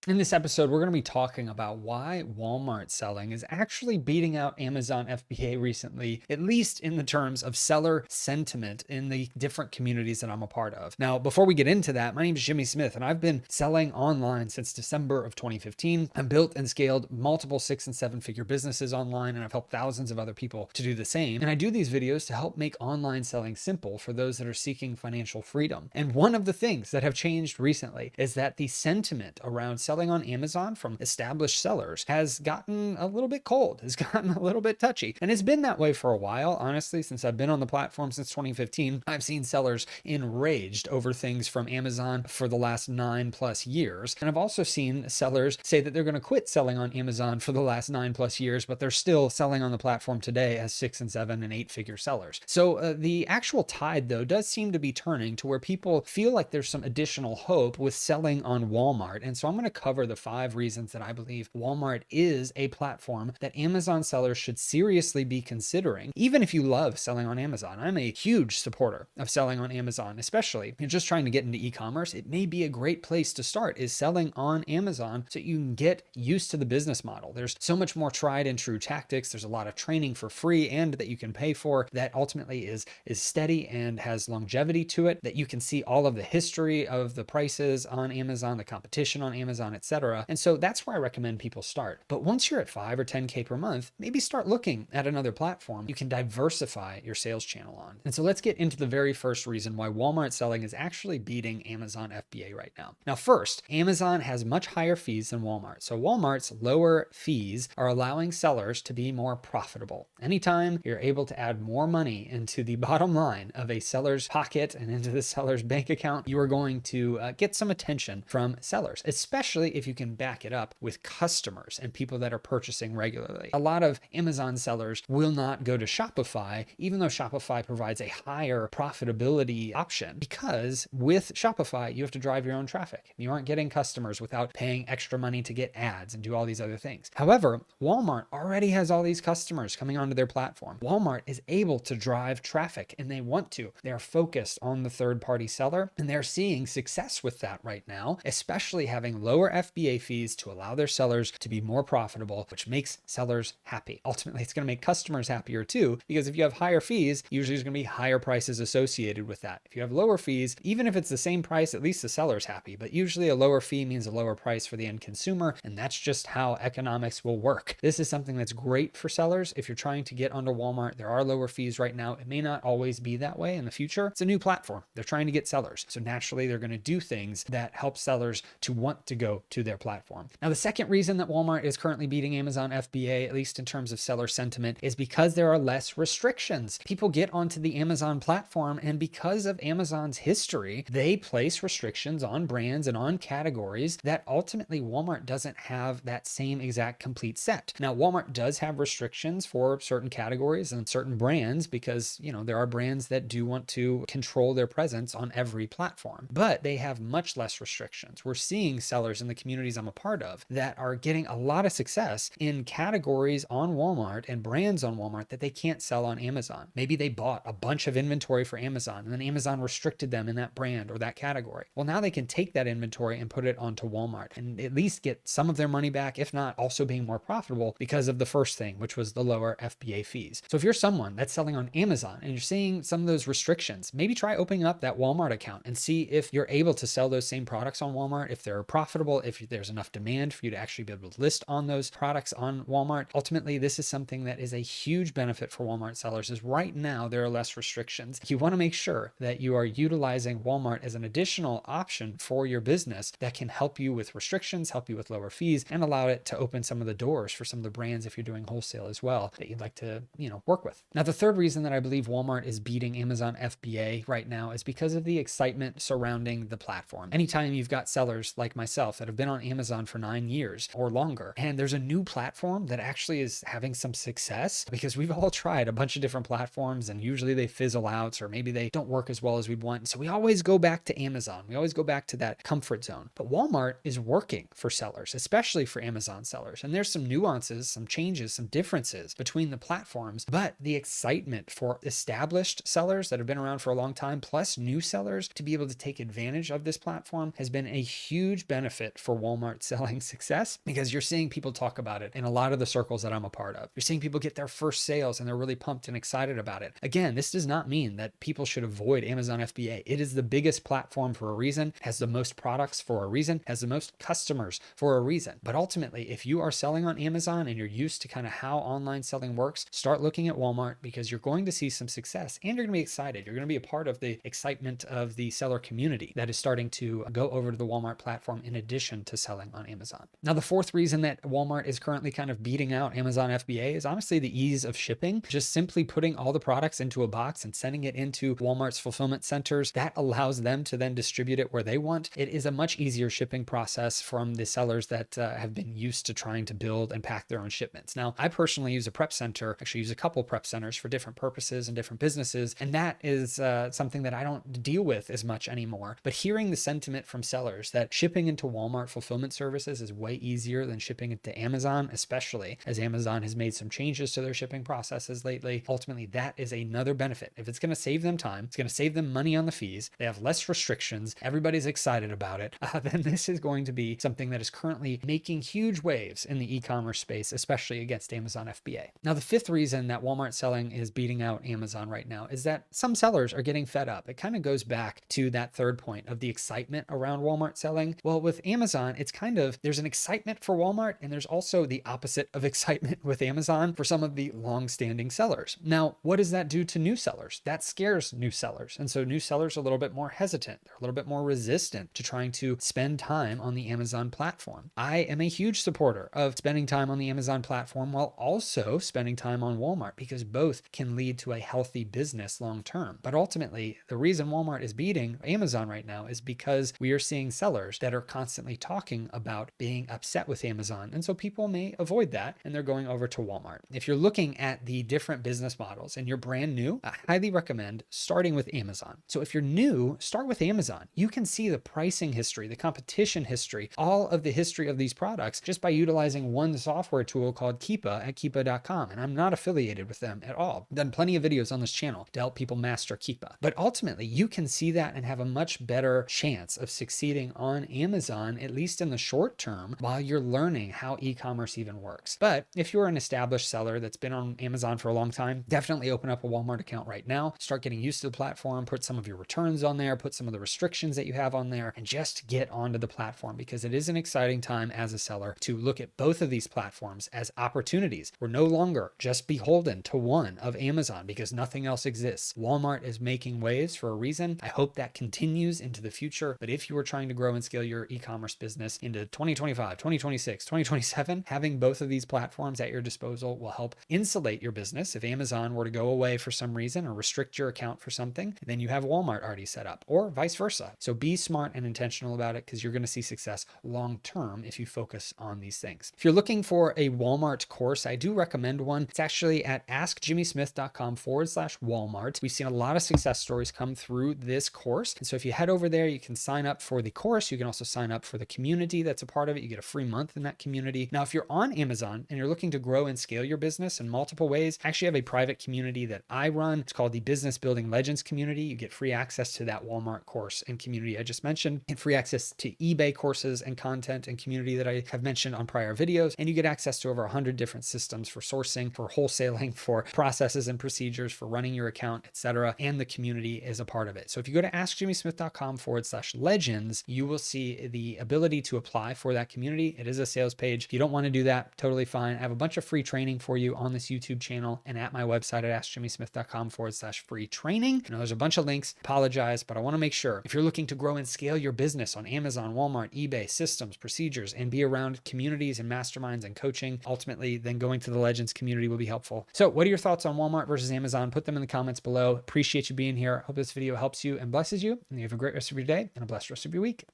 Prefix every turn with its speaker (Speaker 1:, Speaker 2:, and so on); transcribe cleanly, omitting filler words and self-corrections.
Speaker 1: In this episode, we're going to be talking about why Walmart selling is actually beating out Amazon FBA recently, at least in the terms of seller sentiment in the different communities that I'm a part of. Now, before we get into that, my name is Jimmy Smith, and I've been selling online since December of 2015. I've built and scaled multiple 6 and 7 figure businesses online, and I've helped thousands of other people to do the same. And I do these videos to help make online selling simple for those that are seeking financial freedom. And one of the things that have changed recently is that the sentiment around selling on Amazon from established sellers has gotten a little bit cold, has gotten a little bit touchy. And it's been that way for a while, honestly, since I've been on the platform since 2015. I've seen sellers enraged over things from Amazon for the last 9+ years. And I've also seen sellers say that they're going to quit selling on Amazon for the last 9+ years, but they're still selling on the platform today as 6 and 7 and 8 figure sellers. So the actual tide, though, does seem to be turning to where people feel like there's some additional hope with selling on Walmart. And so I'm going to cover the 5 reasons that I believe Walmart is a platform that Amazon sellers should seriously be considering, even if you love selling on Amazon. I'm a huge supporter of selling on Amazon, especially if you're just trying to get into e-commerce. It may be a great place to start is selling on Amazon so you can get used to the business model. There's so much more tried and true tactics. There's a lot of training for free and that you can pay for that ultimately is steady and has longevity to it, that you can see all of the history of the prices on Amazon, the competition on Amazon, etc. And so that's where I recommend people start. But once you're at 5 or 10K per month, maybe start looking at another platform you can diversify your sales channel on. And so let's get into the very first reason why Walmart selling is actually beating Amazon FBA right now. Now, first, Amazon has much higher fees than Walmart. So Walmart's lower fees are allowing sellers to be more profitable. Anytime you're able to add more money into the bottom line of a seller's pocket and into the seller's bank account, you are going to get some attention from sellers, especially if you can back it up with customers and people that are purchasing regularly. A lot of Amazon sellers will not go to Shopify, even though Shopify provides a higher profitability option, because with Shopify, you have to drive your own traffic. You aren't getting customers without paying extra money to get ads and do all these other things. However, Walmart already has all these customers coming onto their platform. Walmart is able to drive traffic, and they want to. They're focused on the third-party seller, and they're seeing success with that right now, especially having lower FBA fees to allow their sellers to be more profitable, which makes sellers happy. Ultimately, it's going to make customers happier too, because if you have higher fees, usually there's going to be higher prices associated with that. If you have lower fees, even if it's the same price, at least the seller's happy, but usually a lower fee means a lower price for the end consumer, and that's just how economics will work. This is something that's great for sellers. If you're trying to get onto Walmart, there are lower fees right now. It may not always be that way in the future. It's a new platform. They're trying to get sellers. So naturally, they're going to do things that help sellers to want to go to their platform. Now, the second reason that Walmart is currently beating Amazon FBA, at least in terms of seller sentiment, is because there are less restrictions. People get onto the Amazon platform, and because of Amazon's history, they place restrictions on brands and on categories that ultimately Walmart doesn't have that same exact complete set. Now, Walmart does have restrictions for certain categories and certain brands because, there are brands that do want to control their presence on every platform, but they have much less restrictions. We're seeing sellers in the communities I'm a part of that are getting a lot of success in categories on Walmart and brands on Walmart that they can't sell on Amazon. Maybe they bought a bunch of inventory for Amazon and then Amazon restricted them in that brand or that category. Well, now they can take that inventory and put it onto Walmart and at least get some of their money back, if not also being more profitable because of the first thing, which was the lower FBA fees. So if you're someone that's selling on Amazon and you're seeing some of those restrictions, maybe try opening up that Walmart account and see if you're able to sell those same products on Walmart, if they're profitable, if there's enough demand for you to actually be able to list on those products on Walmart. Ultimately, this is something that is a huge benefit for Walmart sellers is right now there are less restrictions. You want to make sure that you are utilizing Walmart as an additional option for your business that can help you with restrictions, help you with lower fees, and allow it to open some of the doors for some of the brands if you're doing wholesale as well that you'd like to, work with. Now, the third reason that I believe Walmart is beating Amazon FBA right now is because of the excitement surrounding the platform. Anytime you've got sellers like myself that have been on Amazon for 9 years or longer, and there's a new platform that actually is having some success, because we've all tried a bunch of different platforms and usually they fizzle out or maybe they don't work as well as we'd want. So we always go back to Amazon. We always go back to that comfort zone. But Walmart is working for sellers, especially for Amazon sellers. And there's some nuances, some changes, some differences between the platforms, but the excitement for established sellers that have been around for a long time, plus new sellers to be able to take advantage of this platform has been a huge benefit benefit for Walmart selling success because you're seeing people talk about it in a lot of the circles that I'm a part of. You're seeing people get their first sales and they're really pumped and excited about it. Again, this does not mean that people should avoid Amazon FBA. It is the biggest platform for a reason, has the most products for a reason, has the most customers for a reason. But ultimately, if you are selling on Amazon and you're used to kind of how online selling works, start looking at Walmart because you're going to see some success and you're going to be excited. You're going to be a part of the excitement of the seller community that is starting to go over to the Walmart platform in addition to selling on Amazon. Now, the fourth reason that Walmart is currently kind of beating out Amazon FBA is honestly the ease of shipping. Just simply putting all the products into a box and sending it into Walmart's fulfillment centers, that allows them to then distribute it where they want. It is a much easier shipping process from the sellers that have been used to trying to build and pack their own shipments. Now, I personally use a prep center, actually use a couple prep centers for different purposes and different businesses, and that is something that I don't deal with as much anymore. But hearing the sentiment from sellers that shipping into Walmart fulfillment services is way easier than shipping into Amazon, especially as Amazon has made some changes to their shipping processes lately. Ultimately, that is another benefit. If it's going to save them time, it's going to save them money on the fees, they have less restrictions, everybody's excited about it, then this is going to be something that is currently making huge waves in the e-commerce space, especially against Amazon FBA. Now, the fifth reason that Walmart selling is beating out Amazon right now is that some sellers are getting fed up. It kind of goes back to that third point of the excitement around Walmart selling. Well, with Amazon, it's kind of, there's an excitement for Walmart and there's also the opposite of excitement with Amazon for some of the long-standing sellers. Now, what does that do to new sellers? That scares new sellers. And so new sellers are a little bit more hesitant. They're a little bit more resistant to trying to spend time on the Amazon platform. I am a huge supporter of spending time on the Amazon platform while also spending time on Walmart because both can lead to a healthy business long term. But ultimately, the reason Walmart is beating Amazon right now is because we are seeing sellers that are constantly talking about being upset with Amazon. And so people may avoid that and they're going over to Walmart. If you're looking at the different business models and you're brand new, I highly recommend starting with Amazon. So if you're new, start with Amazon. You can see the pricing history, the competition history, all of the history of these products just by utilizing one software tool called Keepa at keepa.com. And I'm not affiliated with them at all. I've done plenty of videos on this channel to help people master Keepa. But ultimately, you can see that and have a much better chance of succeeding on Amazon, at least in the short term, while you're learning how e-commerce even works. But if you're an established seller that's been on Amazon for a long time, definitely open up a Walmart account right now. Start getting used to the platform, put some of your returns on there, put some of the restrictions that you have on there, and just get onto the platform because it is an exciting time as a seller to look at both of these platforms as opportunities. We're no longer just beholden to one of Amazon because nothing else exists. Walmart is making waves for a reason. I hope that continues into the future. But if you are trying to grow and scale your e-commerce business into 2025, 2026, 2027, having both of these platforms at your disposal will help insulate your business. If Amazon were to go away for some reason or restrict your account for something, then you have Walmart already set up or vice versa. So be smart and intentional about it because you're going to see success long term if you focus on these things. If you're looking for a Walmart course, I do recommend one. It's actually at askjimmysmith.com/Walmart. We've seen a lot of success stories come through this course. And so if you head over there, you can sign up for the course. You can also sign up for the community that's a part of it. You get a free month in that community. Now, if you're on Amazon and you're looking to grow and scale your business in multiple ways, I actually have a private community that I run. It's called the Business Building Legends Community. You get free access to that Walmart course and community I just mentioned, and free access to eBay courses and content and community that I have mentioned on prior videos. And you get access to over 100 different systems for sourcing, for wholesaling, for processes and procedures, for running your account, etc. And the community is a part of it. So if you go to askjimmysmith.com/legends, you will see the ability to apply for that community. It is a sales page. If you don't want to do that, totally fine. I have a bunch of free training for you on this YouTube channel and at my website at askjimmysmith.com/free training. You know, there's a bunch of links. Apologize, but I want to make sure if you're looking to grow and scale your business on Amazon, Walmart, eBay, systems, procedures, and be around communities and masterminds and coaching, ultimately, then going to the Legends community will be helpful. So what are your thoughts on Walmart versus Amazon? Put them in the comments below. Appreciate you being here. Hope this video helps you and blesses you. And you have a great rest of your day and a blessed rest of your week.